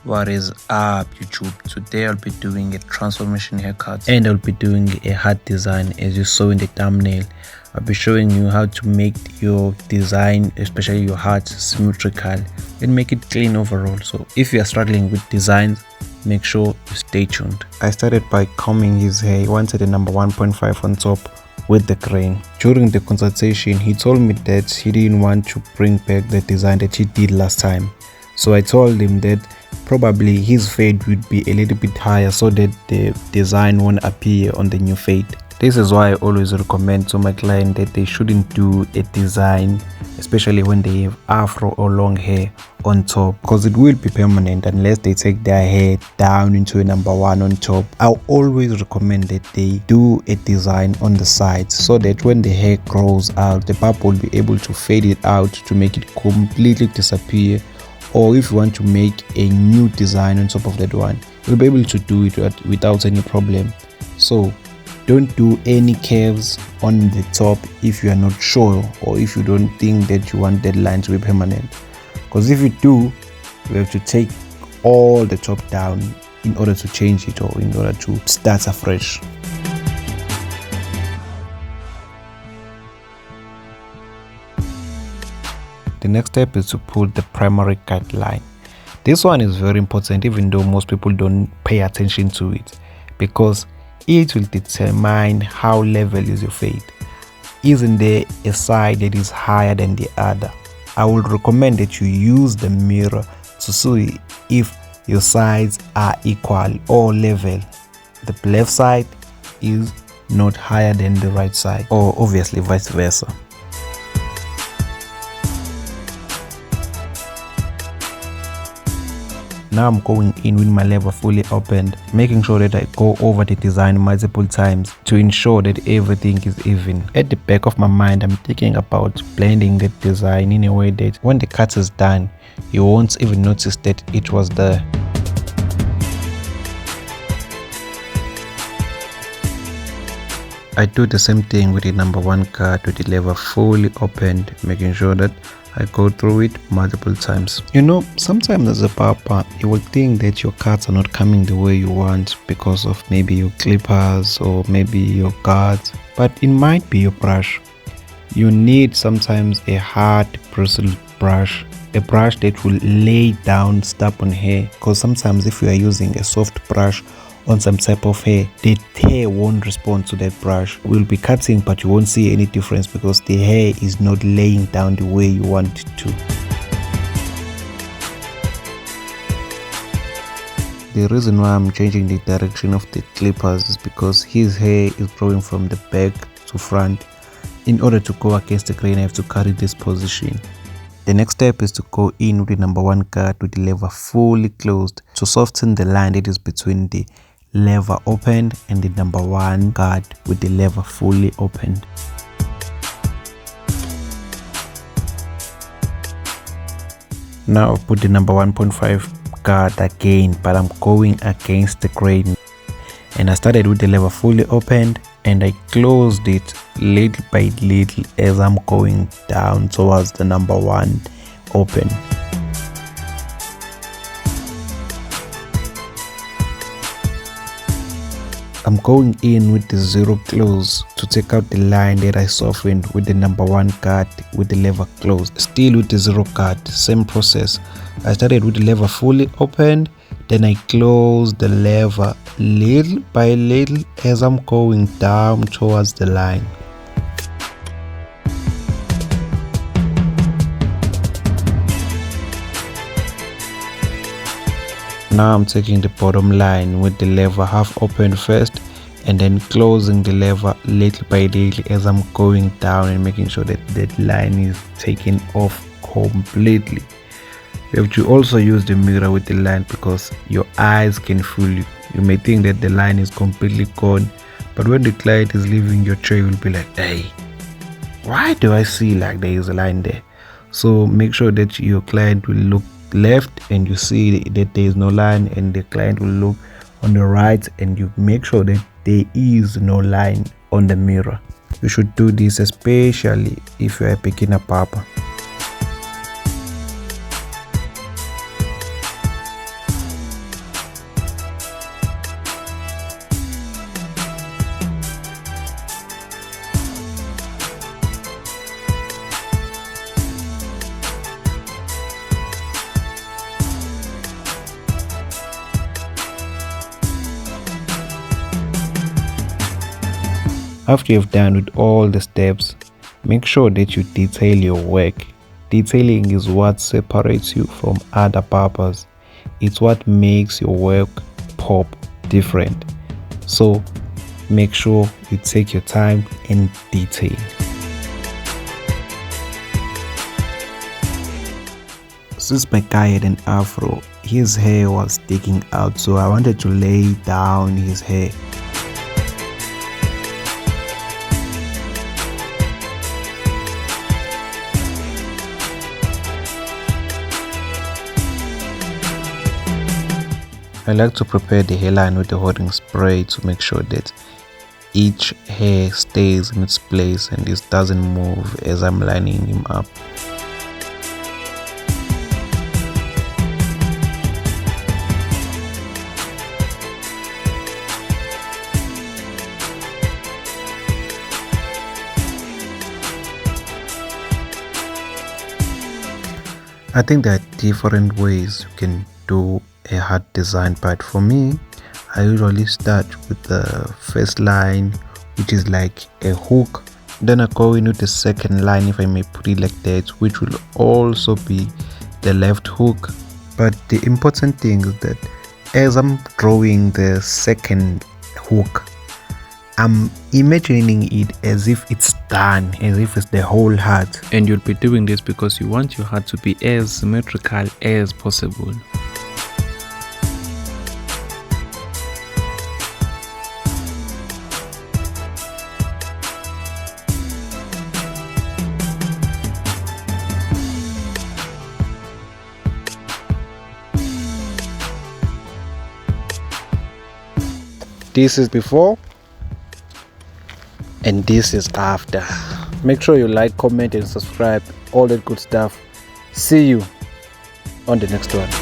What is up, YouTube? Today I'll be doing a transformation haircut and I'll be doing a hat design. As you saw in the thumbnail, I'll be showing you how to make your design, especially your hat, symmetrical and make it clean overall. So if you are struggling with designs, make sure you stay tuned. I started by combing his hair. He wanted a number 1.5 on top with the grain. During the consultation, he told me that he didn't want to bring back the design that he did last time. So I told him that probably his fade would be a little bit higher so that the design won't appear on the new fade. This is why I always recommend to my client that they shouldn't do a design, especially when they have afro or long hair on top, because it will be permanent unless they take their hair down into a number 1 on top. I always recommend that they do a design on the sides so that when the hair grows out, the barber will be able to fade it out to make it completely disappear. Or if you want to make a new design on top of that one, you'll be able to do it without any problem. So don't do any curves on the top if you are not sure, or if you don't think that you want that line to be permanent, because if you do, you have to take all the top down in order to change it or in order to start afresh. The next step is to put the primary guideline. This one is very important, even though most people don't pay attention to it, because it will determine how level is your fade. Isn't there a side that is higher than the other? I would recommend that you use the mirror to see if your sides are equal or level. The left side is not higher than the right side, or obviously vice versa. Now I'm going in with my lever fully opened, making sure that I go over the design multiple times to ensure that everything is even. At the back of my mind, I'm thinking about blending the design in a way that when the cut is done, you won't even notice that it was there. I do the same thing with the number 1 cut with the lever fully opened, making sure that I go through it multiple times. You know, sometimes as a barber, you will think that your cuts are not coming the way you want because of maybe your clippers or maybe your guards, but it might be your brush. You need sometimes a hard bristle brush, a brush that will lay down stubborn hair, because sometimes if you are using a soft brush on some type of hair, the hair won't respond to that brush. We'll be cutting, but you won't see any difference because the hair is not laying down the way you want it to. The reason why I'm changing the direction of the clippers is because his hair is growing from the back to front. In order to go against the grain, I have to carry this position. The next step is to go in with the number 1 cut with the lever fully closed to soften the line that is between the lever opened and the number 1 guard with the lever fully opened. Now I'll put the number 1.5 guard again, but I'm going against the grain, and I started with the lever fully opened and I closed it little by little as I'm going down towards the number 1 open. I'm going in with the 0 close to take out the line that I softened with the number 1 cut with the lever closed. Still with the 0 cut, same process. I started with the lever fully opened, then I closed the lever little by little as I'm going down towards the line. Now I'm taking the bottom line with the lever half open first and then closing the lever little by little as I'm going down and making sure that that line is taken off completely. You have to also use the mirror with the line because your eyes can fool you. You may think that the line is completely gone, but when the client is leaving your chair, you will be like, hey, why do I see like there is a line there? So make sure that your client will look left and you see that there is no line, and the client will look on the right and you make sure that there is no line on the mirror. You should do this especially if you are a beginner barber. After you've done with all the steps, make sure that you detail your work. Detailing is what separates you from other barbers. It's what makes your work pop different. So make sure you take your time and detail. Since my guy had an afro, his hair was sticking out, so I wanted to lay down his hair. I like to prepare the hairline with the holding spray to make sure that each hair stays in its place and it doesn't move as I'm lining him up. I think there are different ways you can do a hat design, but for me, I usually start with the first line, which is like a hook. Then I go in with the second line, if I may put it like that, which will also be the left hook. But the important thing is that as I'm drawing the second hook, I'm imagining it as if it's done, as if it's the whole hat. And you'll be doing this because you want your hat to be as symmetrical as possible. This is before and this is after. Make sure you like, comment and subscribe, all that good stuff. See you on the next one.